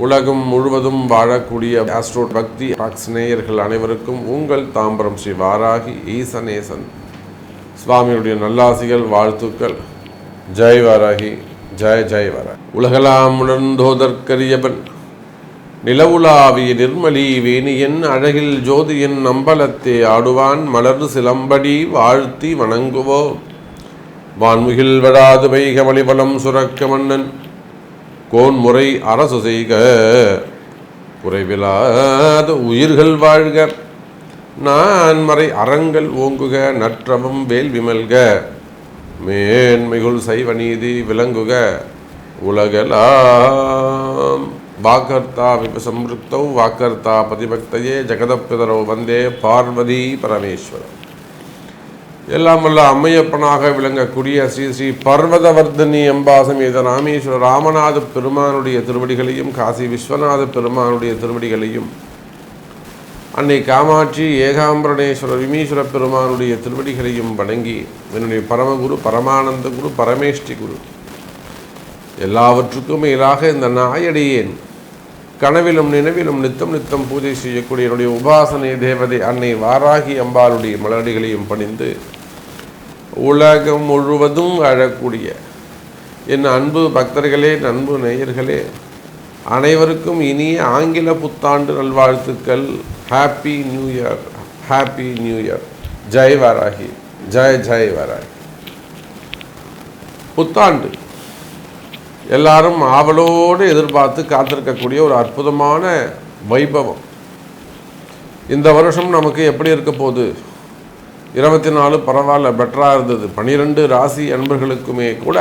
உலகம் முழுவதும் வாழக்கூடிய ஆஸ்ட்ரோ பக்தி நேயர்கள் அனைவருக்கும் உங்கள் தாம்பரம் ஸ்ரீ வாராகி ஈசனேசன் சுவாமியுடைய நல்லாசிகள், வாழ்த்துக்கள். ஜெய் வாராகி, ஜெய் ஜெய் வாராகி. உலகலாம் உணர்ந்தோதற்கரியவன் நிலவுலாவிய நிர்மலி வேணியன் அழகில் ஜோதியன் அம்பலத்தே ஆடுவான் மலர் சிலம்படி வாழ்த்தி வணங்குவோம். வான்முகில் வடாது வைக வழிவலம் சுரக்க மன்னன் கோன்முறை அரசு செய்க குறைவிலாத உயிர்கள் வாழ்க நான் மறை அறங்கள் ஓங்குக நற்றவம் வேள்வி மல்க மேன்மைகுள் சைவ நீதி விளங்குக உலகலாம். வாக்கர்த்தா விபசம்ருக்தௌ வாக்கர்த்தா பதிபக்தையே ஜெகதப்பிதரோ வந்தே பார்வதி பரமேஸ்வரம். எல்லாம் வல்ல அம்மையப்பனாக விளங்கக்கூடிய ஸ்ரீ ஸ்ரீ பர்வதவர்தனி அம்பாசமேத ராமேஸ்வர ராமநாத பெருமானுடைய திருவடிகளையும் காசி விஸ்வநாத பெருமானுடைய திருவடிகளையும் அன்னை காமாட்சி ஏகாம்பரணேஸ்வரர் விமீஸ்வர பெருமானுடைய திருவடிகளையும் வணங்கி என்னுடைய பரமகுரு பரமானந்த குரு பரமேஷ்டி குரு எல்லாவற்றுக்கும் மேலாக இந்த நாயடியேன் கனவிலும் நினைவிலும் நித்தம் நித்தம் பூஜை செய்யக்கூடிய என்னுடைய உபாசனை தேவதை அன்னை வாராகி அம்பாளுடைய மலரடிகளையும் பணிந்து உலகம் முழுவதும் வாழக்கூடிய என் அன்பு பக்தர்களே, அன்பு நேயர்களே அனைவருக்கும் இனிய ஆங்கில புத்தாண்டு நல்வாழ்த்துக்கள். Happy new year, happy new year. Jai Varahi, Jai Jai Varahi. புத்தாண்டு எல்லாரும் ஆவலோடு எதிர்பார்த்து காத்திருக்கக்கூடிய ஒரு அற்புதமான வைபவம். இந்த வருஷம் நமக்கு எப்படி இருக்க போகுது? 24 பரவாயில்ல, பெட்டராக இருந்தது. 12 ராசி அன்பர்களுக்குமே கூட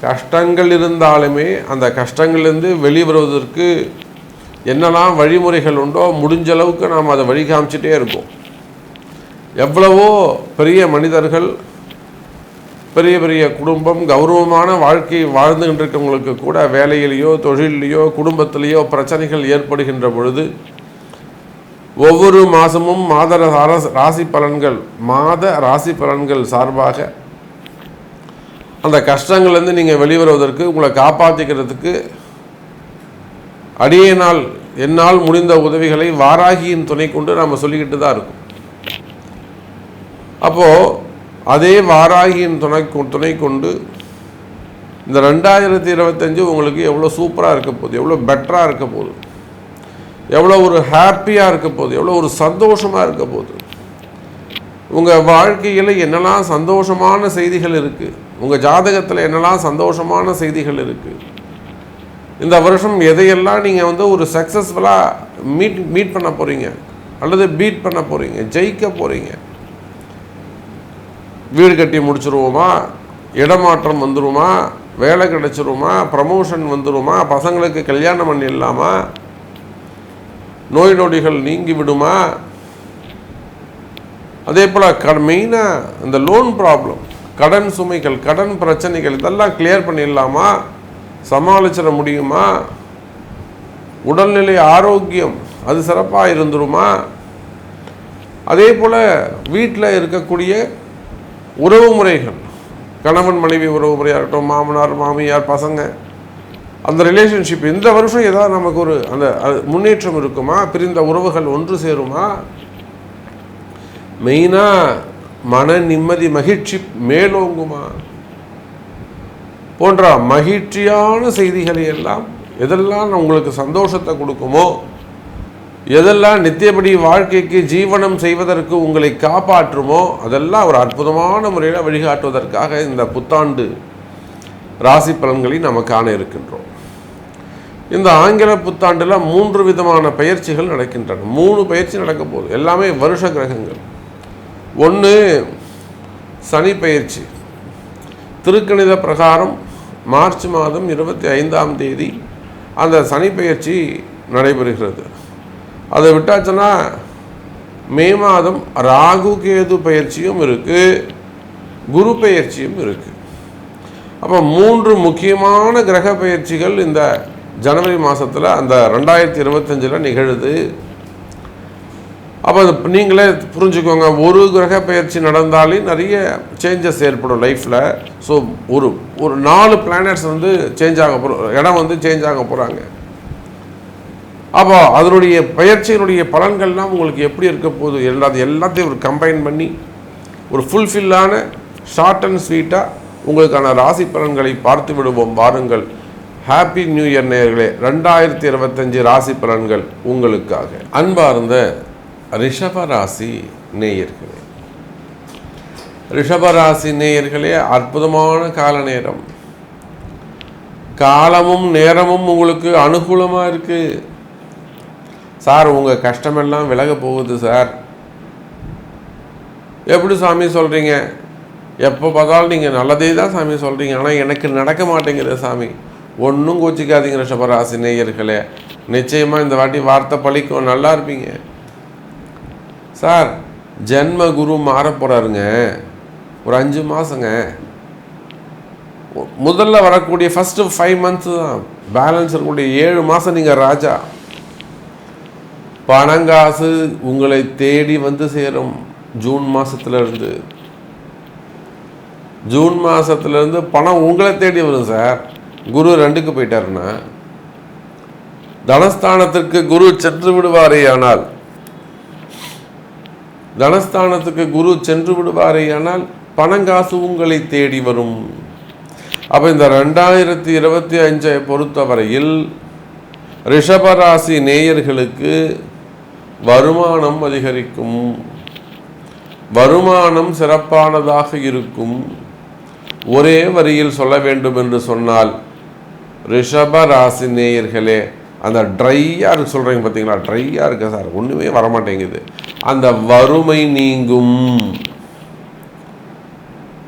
கஷ்டங்கள் இருந்தாலுமே அந்த கஷ்டங்கள்லேருந்து வெளிவருவதற்கு என்னெல்லாம் வழிமுறைகள் உண்டோ முடிஞ்ச அளவுக்கு நாம் அதை வழி காமிச்சிட்டே இருக்கோம். எவ்வளவோ பெரிய மனிதர்கள், பெரிய பெரிய குடும்பம், கௌரவமான வாழ்க்கை வாழ்ந்துகிட்டு இருக்கவங்களுக்கு கூட வேலையிலேயோ தொழிலையோ குடும்பத்திலேயோ பிரச்சனைகள் ஏற்படுகின்ற பொழுது ஒவ்வொரு மாதமும் மாத ராசி பலன்கள் சார்பாக அந்த கஷ்டங்கள்லேருந்து நீங்கள் வெளிவருவதற்கு உங்களை காப்பாற்றிக்கிறதுக்கு என்னால் முடிந்த உதவிகளை வாராகியின் துணை கொண்டு நாம் சொல்லிக்கிட்டு தான் இருக்கோம். அப்போது அதே வாராகியின் துணை கொண்டு இந்த 2025 உங்களுக்கு எவ்வளோ சூப்பராக இருக்க போகுது, எவ்வளோ பெட்டராக இருக்க போகுது, எவ்வளோ ஒரு ஹாப்பியாக இருக்க போகுது, எவ்வளோ ஒரு சந்தோஷமாக இருக்க போகுது. உங்கள் வாழ்க்கையில் என்னெல்லாம் சந்தோஷமான செய்திகள் இருக்குது, உங்கள் ஜாதகத்தில் என்னெல்லாம் சந்தோஷமான செய்திகள் இருக்குது. இந்த வருஷம் எதையெல்லாம் நீங்கள் ஒரு சக்ஸஸ்ஃபுல்லாக மீட் பண்ண போகிறீங்க அல்லது பீட் பண்ண போகிறீங்க, ஜெயிக்க போகிறீங்க. வீடு கட்டி முடிச்சிருவோமா, இடமாற்றம் வந்துருமா, வேலை கிடைச்சிருமா, ப்ரமோஷன் வந்துருமா, பசங்களுக்கு கல்யாணம் பண்ணிடலாமா, நோய் நொடிகள் நீங்கி விடுமா, அதே போல் மெயினாக இந்த லோன் ப்ராப்ளம், கடன் சுமைகள், கடன் பிரச்சனைகள் இதெல்லாம் கிளியர் பண்ணிடலாமா, சமாளிச்சிட முடியுமா, உடல்நிலை ஆரோக்கியம் அது சிறப்பாக இருந்துருமா, அதே போல் வீட்டில் இருக்கக்கூடிய உறவு முறைகள், கணவன் மனைவி உறவு முறையாக இருக்கட்டும், மாமனார் மாமியார் பசங்க, அந்த ரிலேஷன்ஷிப் இந்த வருஷம் ஏதாவது நமக்கு ஒரு அந்த முன்னேற்றம் இருக்குமா, பிரிந்த உறவுகள் ஒன்று சேருமா, மெயினாக மன நிம்மதி மகிழ்ச்சி மேலோங்குமா போன்ற மகிழ்ச்சியான செய்திகளை எல்லாம் எதெல்லாம் உங்களுக்கு சந்தோஷத்தை கொடுக்குமோ, எதெல்லாம் நித்தியபடி வாழ்க்கைக்கு ஜீவனம் செய்வதற்கு உங்களை காப்பாற்றுமோ அதெல்லாம் ஒரு அற்புதமான முறையில் வழிகாட்டுவதற்காக இந்த புத்தாண்டு ராசி பலன்களை நம்ம காண இருக்கின்றோம். இந்த ஆங்கில புத்தாண்டில் 3 விதமான பயிற்சிகள் நடக்கின்றன. 3 பயிற்சி நடக்க போகுது. எல்லாமே வருஷ கிரகங்கள். ஒன்று சனி பயிற்சி. திருக்கணித பிரகாரம் மார்ச் மாதம் 25ஆம் தேதி அந்த சனி பயிற்சி நடைபெறுகிறது. அதை விட்டாச்சுன்னா மே மாதம் ராகு கேது பயிற்சியும் இருக்குது, குரு பயிற்சியும் இருக்குது. அப்போ 3 முக்கியமான கிரக பயிற்சிகள் இந்த ஜனவரி மாதத்தில் அந்த 2025 நிகழுது. அப்போ நீங்களே புரிஞ்சுக்கோங்க, ஒரு கிரக பயிற்சி நடந்தாலே நிறைய சேஞ்சஸ் ஏற்படும் லைஃப்பில். ஸோ ஒரு 4 பிளானட்ஸ் சேஞ்ச் ஆக இடம் சேஞ்ச் ஆக போகிறாங்க. அப்போ அதனுடைய பயிற்சியினுடைய பலன்கள்லாம் உங்களுக்கு எப்படி இருக்க போகுது எல்லாத்தையும் ஒரு கம்பைன் பண்ணி ஒரு ஃபுல்ஃபில்லான ஷார்ட் அண்ட் ஸ்வீட்டாக உங்களுக்கான ராசி பலன்களை பார்த்து விடுவோம் வாருங்கள். ஹாப்பி நியூ இயர் நேயர்களே. 2025 ராசி பலன்கள் உங்களுக்காக. அன்பார்ந்த ரிஷபராசி நேயர்களே, ரிஷபராசி நேயர்களே, அற்புதமான கால நேரம். காலமும் நேரமும் உங்களுக்கு அனுகூலமாக இருக்குது சார். உங்கள் கஷ்டமெல்லாம் விலக போகுது சார். எப்படி சாமி சொல்கிறீங்க? எப்போ பார்த்தாலும் நீங்கள் நல்லதே தான் சாமி சொல்கிறீங்க, ஆனால் எனக்கு நடக்க மாட்டேங்குது சாமி. ஒன்றும் கோச்சிக்காதீங்க ரிஷபராசி நேயர்களே, நிச்சயமாக இந்த வாட்டி வார்த்தை பழிக்கும், நல்லா இருப்பீங்க சார். ஜென்ம குரு மாற போகிறாருங்க, ஒரு 5 மாதங்க. முதல்ல வரக்கூடிய ஃபஸ்ட்டு 5 months தான், பேலன்ஸ் இருக்கக்கூடிய 7 மாதம் நீங்கள் ராஜா. பணங்காசு உங்களை தேடி வந்து சேரும். ஜூன் மாதத்துலேருந்து பணம் உங்களை தேடி வரும் சார். குரு 2க்கு போயிட்டாருன்னா தனஸ்தானத்திற்கு குரு சென்று விடுவாரேயானால் பணங்காசு உங்களை தேடி வரும். அப்போ இந்த 2025 பொறுத்தவரையில் ரிஷபராசி நேயர்களுக்கு வருமானம் அதிகரிக்கும், வருமானம் சிறப்பானதாக இருக்கும். ஒரே வரியில் சொல்ல வேண்டும் என்று சொன்னால் ரிஷபராசி நேயர்களே, அந்த ட்ரையாக சொல்கிறீங்க பார்த்தீங்களா, ட்ரையாக இருக்க சார், ஒன்றுமே வரமாட்டேங்குது, அந்த வறுமை நீங்கும்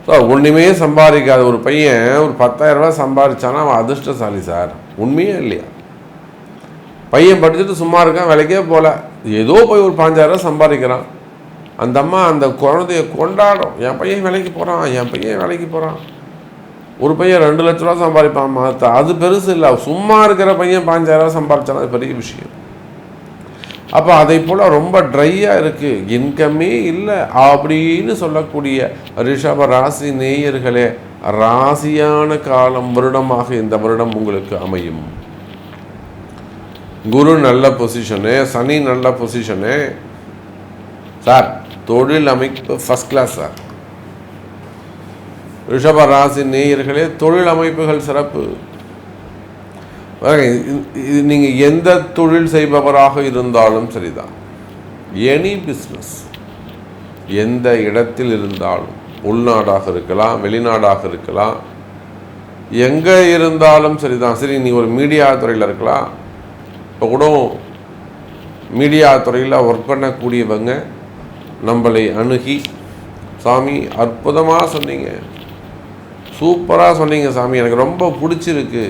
சார். ஒன்றுமே சம்பாதிக்காத ஒரு பையன் ஒரு 10,000 ரூபாய் சம்பாதிச்சானா அவன் அதிர்ஷ்டசாலி சார். உண்மையே இல்லையா? பையன் படிச்சுட்டு சும்மா இருக்கான், வேலைக்கே போகல, ஏதோ போய் ஒரு 5,000 ரூபாய் சம்பாதிக்கிறான். அந்த அம்மா அந்த குழந்தைய கொண்டாடும், என் பையன் வேலைக்கு போகிறான். ஒரு பையன் 2 லட்ச ரூபா சம்பாதிப்பான், அது பெருசு இல்லை. சும்மா இருக்கிற பையன் 5,000 ரூபா சம்பாதிச்சாலும் அது பெரிய விஷயம். அப்போ அதை போல் ரொம்ப ட்ரையாக இருக்குது, இன்கமே இல்லை அப்படின்னு சொல்லக்கூடிய ரிஷப ராசி நேயர்களே, ராசியான காலம் வருடமாக இந்த வருடம் உங்களுக்கு அமையும். குரு நல்ல பொசிஷனு, சனி நல்ல பொசிஷனு சார். தொழில் அமைப்பு ஃபஸ்ட் கிளாஸ் சார். ரிஷப ராசி நேயர்களே, தொழில் அமைப்புகள் சிறப்பு. நீங்கள் எந்த தொழில் செய்பவராக இருந்தாலும் சரிதான், எனி பிஸ்னஸ், எந்த இடத்தில் இருந்தாலும், உள்நாடாக இருக்கலாம், வெளிநாடாக இருக்கலாம், எங்கே இருந்தாலும் சரிதான். சரி, நீங்கள் ஒரு மீடியா துறையில் இருக்கலாம். இப்போ கூட மீடியா துறையில் ஒர்க் பண்ணக்கூடியவங்க நம்மளை அணுகி, சாமி அற்புதமாக சொன்னீங்க, சூப்பராக சொன்னீங்க சாமி, எனக்கு ரொம்ப பிடிச்சிருக்கு,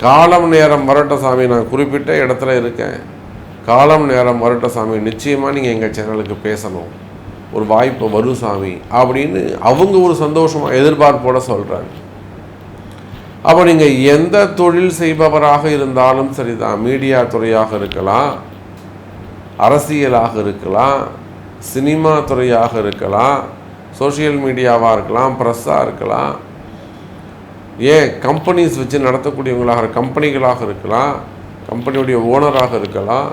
காலம் நேரம் வரட்டும் சாமி, நான் குறிப்பிட்ட இடத்துல இருக்கேன், காலம் நேரம் வரட்டும் சாமி, நிச்சயமாக நீங்கள் எங்கள் சேனலுக்கு பேசணும், ஒரு வாய்ப்பு வரும் சாமி அப்படின்னு அவங்க ஒரு சந்தோஷமாக எதிர்பார்ப்போட சொல்கிறாங்க. அப்போ நீங்கள் எந்த தொழில் செய்பவராக இருந்தாலும் சரிதான், மீடியா துறையாக இருக்கலாம், அரசியலாக இருக்கலாம், சினிமா துறையாக இருக்கலாம், சோஷியல் மீடியாவாக இருக்கலாம், ப்ரெஸ்ஸாக இருக்கலாம், ஏன் கம்பெனிஸ் வச்சு நடத்தக்கூடியவங்களாக கம்பெனிகளாக இருக்கலாம், கம்பெனியுடைய ஓனராக இருக்கலாம்,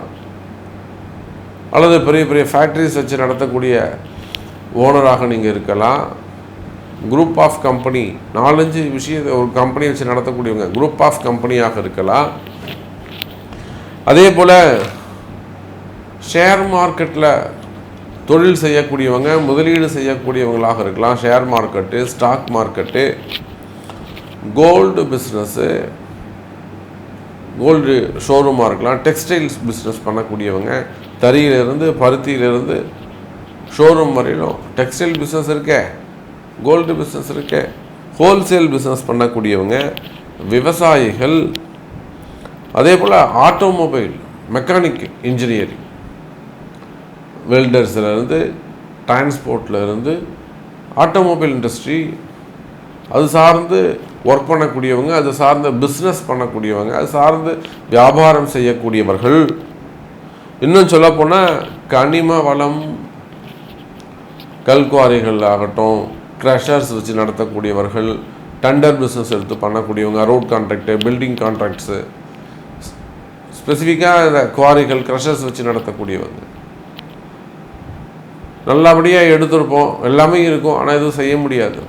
அல்லது பெரிய பெரிய ஃபேக்ட்ரிஸ் வச்சு நடத்தக்கூடிய ஓனராக நீங்கள் இருக்கலாம், குரூப் ஆஃப் கம்பெனி 4-5 விஷயத்தை ஒரு கம்பெனி வச்சு நடத்தக்கூடியவங்க குரூப் ஆஃப் கம்பெனியாக இருக்கலாம். அதே போல் ஷேர் மார்க்கெட்டில் தொழில் செய்யக்கூடியவங்க, முதலீடு செய்யக்கூடியவங்களாக இருக்கலாம், share market, stock market, gold business, gold ஷோரூமாக இருக்கலாம், டெக்ஸ்டைல்ஸ் பிஸ்னஸ் பண்ணக்கூடியவங்க, தறியிலிருந்து பருத்தியிலிருந்து ஷோரூம் வரையிலும் டெக்ஸ்டைல் பிஸ்னஸ் இருக்கே, கோல்டு பிஸ்னஸ் இருக்கே, ஹோல்சேல் பிஸ்னஸ் பண்ணக்கூடியவங்க, விவசாயிகள், அதே போல் ஆட்டோமொபைல் மெக்கானிக் இன்ஜினியரிங், வெல்டர்ஸ்லேருந்து டிரான்ஸ்போர்ட்லேருந்து ஆட்டோமொபைல் இண்டஸ்ட்ரி, அது சார்ந்து ஒர்க் பண்ணக்கூடியவங்க, அது சார்ந்த பிஸ்னஸ் பண்ணக்கூடியவங்க, அது சார்ந்து வியாபாரம் செய்யக்கூடியவர்கள், இன்னும் சொல்லப்போனால் கனிம வளம், கல்குவாரிகள் ஆகட்டும், க்ரஷர்ஸ் வச்சு நடத்தக்கூடியவர்கள், டெண்டர் பிஸ்னஸ் எடுத்து பண்ணக்கூடியவங்க, ரோட் கான்ட்ராக்டு, பில்டிங் கான்ட்ராக்ட்ஸு, ஸ்பெசிஃபிக்காக இந்த குவாரிகள் க்ரஷர்ஸ் வச்சு நடத்தக்கூடியவங்க. நல்லபடியாக எடுத்திருப்போம், எல்லாமே இருக்கும், ஆனால் எதுவும் செய்ய முடியாது.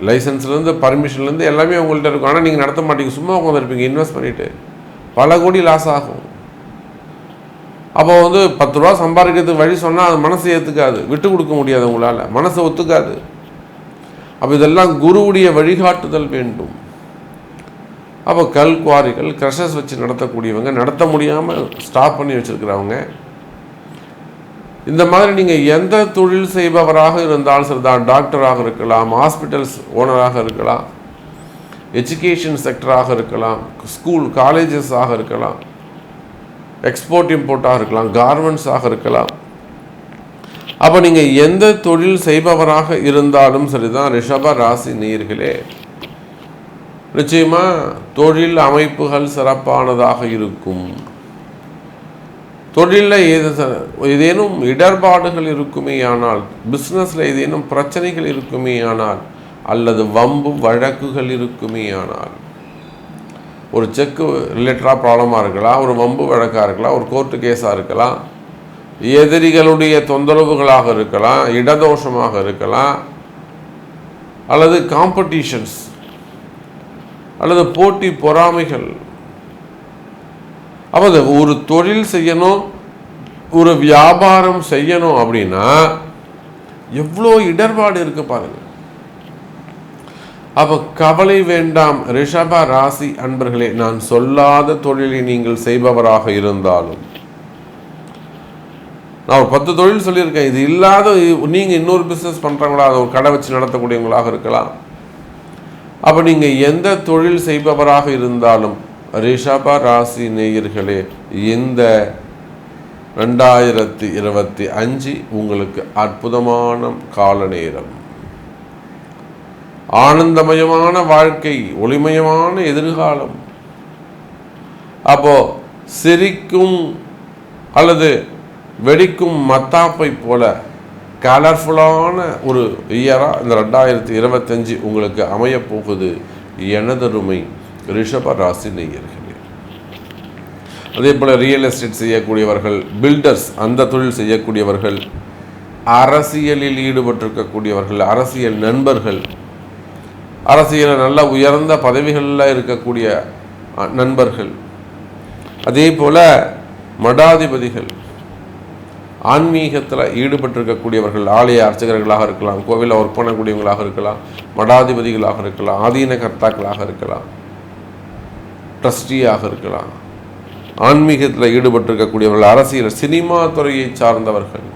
லைசன்ஸ்லேருந்து பர்மிஷன்லேருந்து எல்லாமே உங்கள்கிட்ட இருக்கும், ஆனால் நீங்கள் நடத்த மாட்டீங்க, சும்மா உட்காந்துருப்பீங்க இன்வெஸ்ட் பண்ணிவிட்டு, பல கோடி லாஸ் ஆகும். அப்போ 10 ரூபா சம்பாதிக்கிறதுக்கு வழி சொன்னால் அது மனசு ஏற்றுக்காது, விட்டு கொடுக்க முடியாது, உங்களால் மனசை ஒத்துக்காது. அப்போ இதெல்லாம் குருவுடைய வழிகாட்டுதல் வேண்டும். அப்போ கல் குவாரிகள் க்ரஷர்ஸ் வச்சு நடத்தக்கூடியவங்க, நடத்த முடியாமல் ஸ்டாப் பண்ணி வச்சுருக்கிறவங்க, இந்த மாதிரி நீங்கள் எந்த தொழில் செய்பவராக இருந்தாலும் சரிதான், டாக்டராக இருக்கலாம், ஹாஸ்பிட்டல்ஸ் ஓனராக இருக்கலாம், எஜுகேஷன் செக்டராக இருக்கலாம், ஸ்கூல் காலேஜஸாக இருக்கலாம், எக்ஸ்போர்ட் இம்போர்ட்டாக இருக்கலாம், கார்மெண்ட்ஸாக இருக்கலாம். அப்போ நீங்கள் எந்த தொழில் செய்பவராக இருந்தாலும் சரிதான் ரிஷப ராசி நேயர்களே, நிச்சயமாக தொழில் அமைப்புகள் சிறப்பானதாக இருக்கும். தொழிலில் ஏதேனும் இடர்பாடுகள் இருக்குமே ஆனால், பிஸ்னஸில் ஏதேனும் பிரச்சனைகள் இருக்குமே ஆனால், அல்லது வம்பு வழக்குகள் இருக்குமே ஆனால், ஒரு செக்கு ரிலேட்டடாக ப்ராப்ளமாக இருக்கலாம், ஒரு வம்பு வழக்காக இருக்கலாம், ஒரு கோர்ட்டு கேஸாக இருக்கலாம், எதிரிகளுடைய தொந்தரவுகளாக இருக்கலாம், இடதோஷமாக இருக்கலாம், அல்லது காம்படிஷன்ஸ் அல்லது போட்டி பொறாமைகள். அப்போ ஒரு தொழில் செய்யணும், ஒரு வியாபாரம் செய்யணும் அப்படின்னா எவ்வளோ இடர்பாடு இருக்கு பாருங்க. அப்போ கவலை வேண்டாம் ரிஷப ராசி அன்பர்களே, நான் சொல்லாத தொழிலை நீங்கள் செய்பவராக இருந்தாலும், நான் ஒரு 10 தொழில் சொல்லியிருக்கேன், இது இல்லாத நீங்கள் இன்னொரு பிஸ்னஸ் பண்ணுறவங்களா, அதை ஒரு கடை வச்சு நடத்தக்கூடியவங்களாக இருக்கலாம். அப்போ நீங்கள் எந்த தொழில் செய்பவராக இருந்தாலும் ரிஷப ராசி நேயர்களே, இந்த 2025 உங்களுக்கு அற்புதமான கால நேரம், ஆனந்தமயமான வாழ்க்கை, ஒளிமயமான எதிர்காலம். அப்போ சிரிக்கும் அல்லது வெடிக்கும் மத்தாப்பை போல கலர்ஃபுல்லான ஒரு இயராக இந்த 2025 உங்களுக்கு அமையப்போகுது எனதருமை ரிஷப ராசி நேயர்களே. அதே போல் ரியல் எஸ்டேட் செய்யக்கூடியவர்கள், பில்டர்ஸ் அந்த தொழில் செய்யக்கூடியவர்கள், அரசியலில் ஈடுபட்டிருக்கக்கூடியவர்கள், அரசியல் நண்பர்கள், அரசியலில் நல்ல உயர்ந்த பதவிகளில் இருக்கக்கூடிய நண்பர்கள், அதே போல் மடாதிபதிகள், ஆன்மீகத்தில் ஈடுபட்டிருக்கக்கூடியவர்கள், ஆலய அர்ச்சகர்களாக இருக்கலாம், கோவிலில் ஒர்க் பண்ணக்கூடியவங்களாக இருக்கலாம், மடாதிபதிகளாக இருக்கலாம், ஆதீன கர்த்தாக்களாக இருக்கலாம், ட்ரஸ்டியாக இருக்கலாம், ஆன்மீகத்தில் ஈடுபட்டிருக்கக்கூடியவர்கள், அரசியல் சினிமா துறையை சார்ந்தவர்கள்.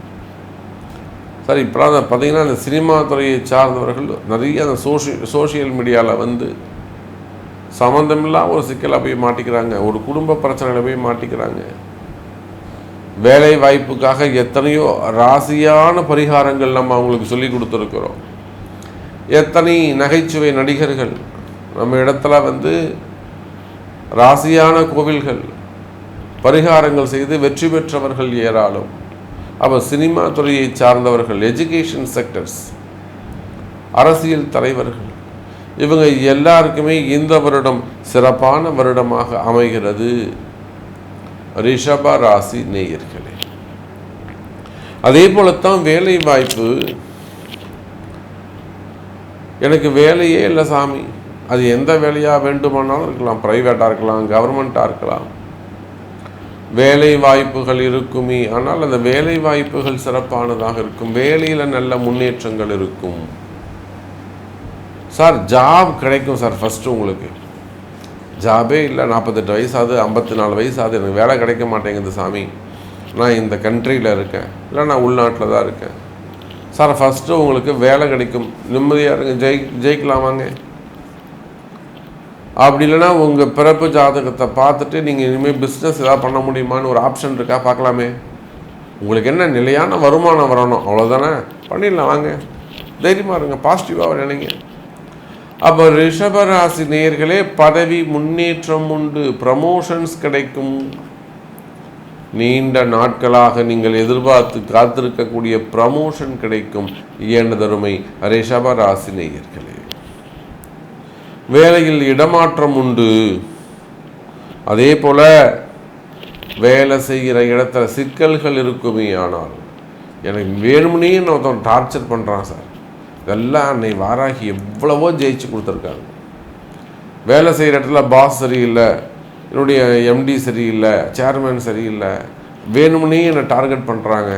சார் இப்போலாம் பார்த்தீங்கன்னா அந்த சினிமா துறையை சார்ந்தவர்கள் நிறைய அந்த சோஷியல் மீடியாவில் சம்மந்தமில்லாமல் ஒரு சிக்கலை போய் மாட்டிக்கிறாங்க, ஒரு குடும்ப பிரச்சனையில் போய் மாட்டிக்கிறாங்க. வேலை வாய்ப்புக்காக எத்தனையோ ராசியான பரிகாரங்கள் நம்ம அவங்களுக்கு சொல்லி கொடுத்துருக்குறோம். எத்தனை நகைச்சுவை நடிகர்கள் நம்ம இடத்துல ராசியான கோவில்கள் பரிகாரங்கள் செய்து வெற்றி பெற்றவர்கள் ஏராளம். அப்போ சினிமா துறையை சார்ந்தவர்கள், எஜுகேஷன் செக்டர்ஸ், அரசியல் தலைவர்கள், இவங்க எல்லாருக்குமே இந்த வருடம் சிறப்பான வருடமாக அமைகிறது ரிஷப ராசி நேயர்களே. அதே போலத்தான் வேலை வாய்ப்பு. எனக்கு வேலையே இல்லை சாமி, அது எந்த வேலையாக வேண்டுமானாலும் இருக்கலாம், ப்ரைவேட்டாக இருக்கலாம், கவர்மெண்ட்டாக இருக்கலாம், வேலை வாய்ப்புகள் இருக்குமே. ஆனால் அந்த வேலை வாய்ப்புகள் சிறப்பானதாக இருக்கும், வேலையில் நல்ல முன்னேற்றங்கள் இருக்கும். சார் ஜாப் கிடைக்கும் சார், ஃபஸ்ட்டு உங்களுக்கு ஜாபே இல்லை, 48 வயசாகுது, 54 வயசாகுது, எனக்கு வேலை கிடைக்க மாட்டேங்குது சாமி, நான் இந்த கண்ட்ரியில் இருக்கேன், இல்லை நான் உள்நாட்டில் தான் இருக்கேன். சார் ஃபஸ்ட்டு உங்களுக்கு வேலை கிடைக்கும், நிம்மதியாக இருங்க, ஜெயிக்கலாமாங்க. அப்படி இல்லைன்னா உங்கள் பிறப்பு ஜாதகத்தை பார்த்துட்டு நீங்கள் இனிமேல் பிஸ்னஸ் எதாவது பண்ண முடியுமான்னு ஒரு ஆப்ஷன் இருக்கா, பார்க்கலாமே. உங்களுக்கு என்ன நிலையான வருமானம் வரணும், அவ்வளோதானே, பண்ணிடலாம் வாங்க, தைரியமாக இருங்க, பாசிட்டிவாக நினைங்க. அப்போ ரிஷபராசி நேயர்களே, பதவி முன்னேற்றம் உண்டு, ப்ரமோஷன்ஸ் கிடைக்கும். நீண்ட நாட்களாக நீங்கள் எதிர்பார்த்து காத்திருக்கக்கூடிய ப்ரமோஷன் கிடைக்கும் எனதருமை ரிஷபராசி நேயர்களே. வேலையில் இடமாற்றம் உண்டு. அதே போல் வேலை செய்கிற இடத்துல சிக்கல்கள் இருக்குமே. ஆனால் எனக்கு வேணும்னே ஒருத்தன் டார்ச்சர் பண்ணுறான் சார். இதெல்லாம் அன்னை வாராகி எவ்வளவோ ஜெயிச்சு கொடுத்துருக்காங்க. வேலை செய்கிற இடத்துல பாஸ் சரியில்லை, என்னுடைய எம்டி சரியில்லை, சேர்மேன் சரியில்லை, வேணும்னே என்னை டார்கெட் பண்ணுறாங்க,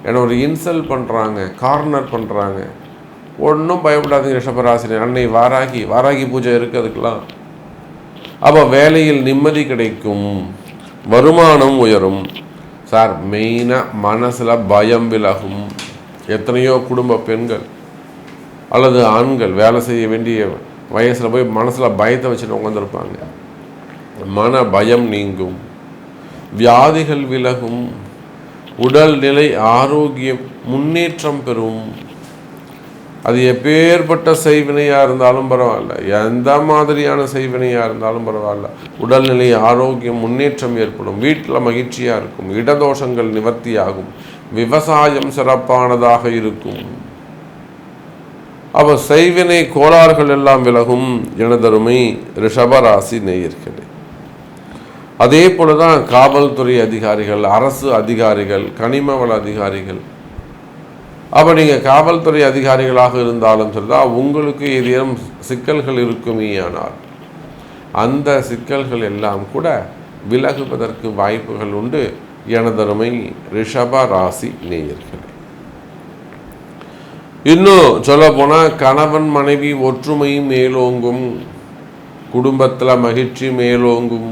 என்னை ஒரு இன்சல்ட் பண்ணுறாங்க, கார்னர் பண்ணுறாங்க. ஒன்றும் பயப்படாதீங்க ரிஷபராசினி. அன்னை வாராகி பூஜை இருக்குது அதுக்கெல்லாம். அப்போ வேலையில் நிம்மதி கிடைக்கும், வருமானம் உயரும் சார். மெயினாக மனசில் பயம் விலகும். எத்தனையோ குடும்ப பெண்கள் அல்லது ஆண்கள் வேலை செய்ய வேண்டிய வயசில் போய் மனசில் பயத்தை வச்சுட்டு உட்காந்துருப்பாங்க. மன பயம் நீங்கும், வியாதிகள் விலகும், உடல்நிலை ஆரோக்கியம் முன்னேற்றம் பெறும். அது எப்பேற்பட்ட செய்வினையாக இருந்தாலும் பரவாயில்ல, எந்த மாதிரியான செய்வினையாக இருந்தாலும் பரவாயில்ல, உடல்நிலை ஆரோக்கியம் முன்னேற்றம் ஏற்படும், வீட்டில் மகிழ்ச்சியாக இருக்கும், இடதோஷங்கள் நிவர்த்தியாகும், விவசாயம் சிறப்பானதாக இருக்கும். அப்போ செய்வினை கோளாறுகள் எல்லாம் விலகும். எனதருமை ரிஷபராசி நேயர்களே, அதே போல தான் காவல்துறை அதிகாரிகள், அரசு அதிகாரிகள், கனிம வள அதிகாரிகள். அப்போ நீங்கள் காவல்துறை அதிகாரிகளாக இருந்தாலும் சரிதான், உங்களுக்கு ஏதேனும் சிக்கல்கள் இருக்குமே. ஆனால் அந்த சிக்கல்கள் எல்லாம் கூட விலகுவதற்கு வாய்ப்புகள் உண்டு. எனதருமை ரிஷப ராசி நேயர்களே, இன்னும் சொல்ல போனால் கணவன் மனைவி ஒற்றுமை மேலோங்கும், குடும்பத்தில் மகிழ்ச்சி மேலோங்கும்.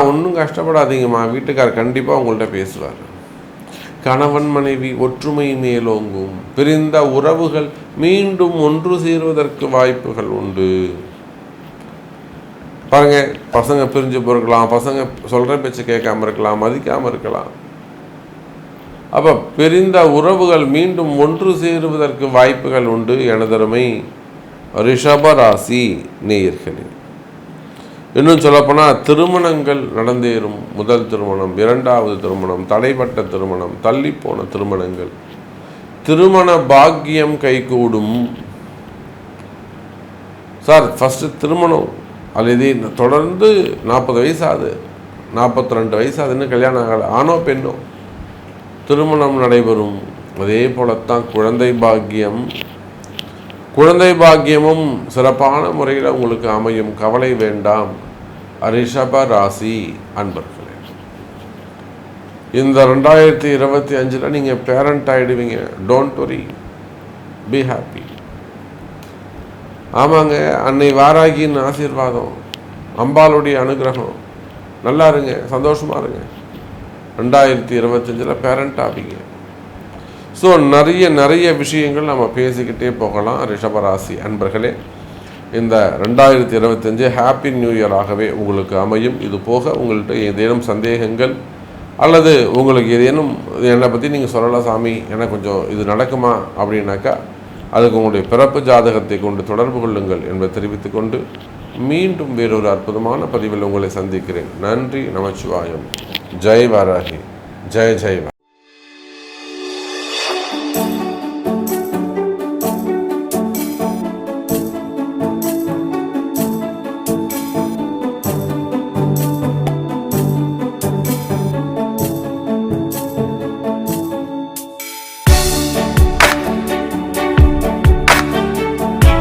ஒன்றும் கஷ்டப்படாதீங்கம்மா, வீட்டுக்கார் கண்டிப்பாக உங்கள்கிட்ட பேசுவார். கணவன் மனைவி ஒற்றுமை மேலோங்கும், பிரிந்த உறவுகள் மீண்டும் ஒன்று சேருவதற்கு வாய்ப்புகள் உண்டு. பாருங்க, பசங்க பிரிஞ்சு போயிருக்கலாம், பசங்க சொல்கிற பேச்சு கேட்காம இருக்கலாம், மதிக்காமல் இருக்கலாம். அப்போ பிரிந்த உறவுகள் மீண்டும் ஒன்று சேருவதற்கு வாய்ப்புகள் உண்டு. எனதருமை ரிஷபராசி நேயர்களே, இன்னும் சொல்லப்போனால் திருமணங்கள் நடந்தேறும். முதல் திருமணம், இரண்டாவது திருமணம், தடைப்பட்ட திருமணம், தள்ளிப்போன திருமணங்கள், திருமண பாக்கியம் கைகூடும். சார் ஃபஸ்ட்டு திருமணம் அல்லது தொடர்ந்து 40 வயசாகுது, 42 வயசாகுதுன்னு கல்யாணம் ஆகலை, ஆணோ பெண்ணோ திருமணம் நடைபெறும். அதே போலத்தான் குழந்தை பாக்கியமும் சிறப்பான முறையில் உங்களுக்கு அமையும். கவலை வேண்டாம் ரிஷப ராசி அன்பர்களே. இந்த 2025 நீங்கள் பேரண்ட் ஆகிடுவீங்க. Don't worry, be happy. ஆமாங்க, அன்னை வாராகியின் ஆசீர்வாதம், அம்பாளுடைய அனுகிரகம். நல்லா இருங்க, சந்தோஷமாக இருங்க. 2025 பேரண்ட் ஆவீங்க. ஸோ நிறைய விஷயங்கள் நம்ம பேசிக்கிட்டே போகலாம். ரிஷபராசி அன்பர்களே, இந்த 2025 ஹாப்பி நியூ இயராகவே உங்களுக்கு அமையும். இது போக உங்கள்கிட்ட ஏதேனும் சந்தேகங்கள் அல்லது உங்களுக்கு ஏதேனும் என்னை பற்றி நீங்கள் சொல்லலாம் சாமி, எனக்கு கொஞ்சம் இது நடக்குமா அப்படின்னாக்கா, அதுக்கு உங்களுடைய பிறப்பு ஜாதகத்தை கொண்டு தொடர்பு கொள்ளுங்கள் என்பதை தெரிவித்துக்கொண்டு மீண்டும் வேறொரு அற்புதமான பதிவில் உங்களை சந்திக்கிறேன். நன்றி, நமச்சிவாயம். ஜெய் வாராகி, ஜெய் ஜெய்.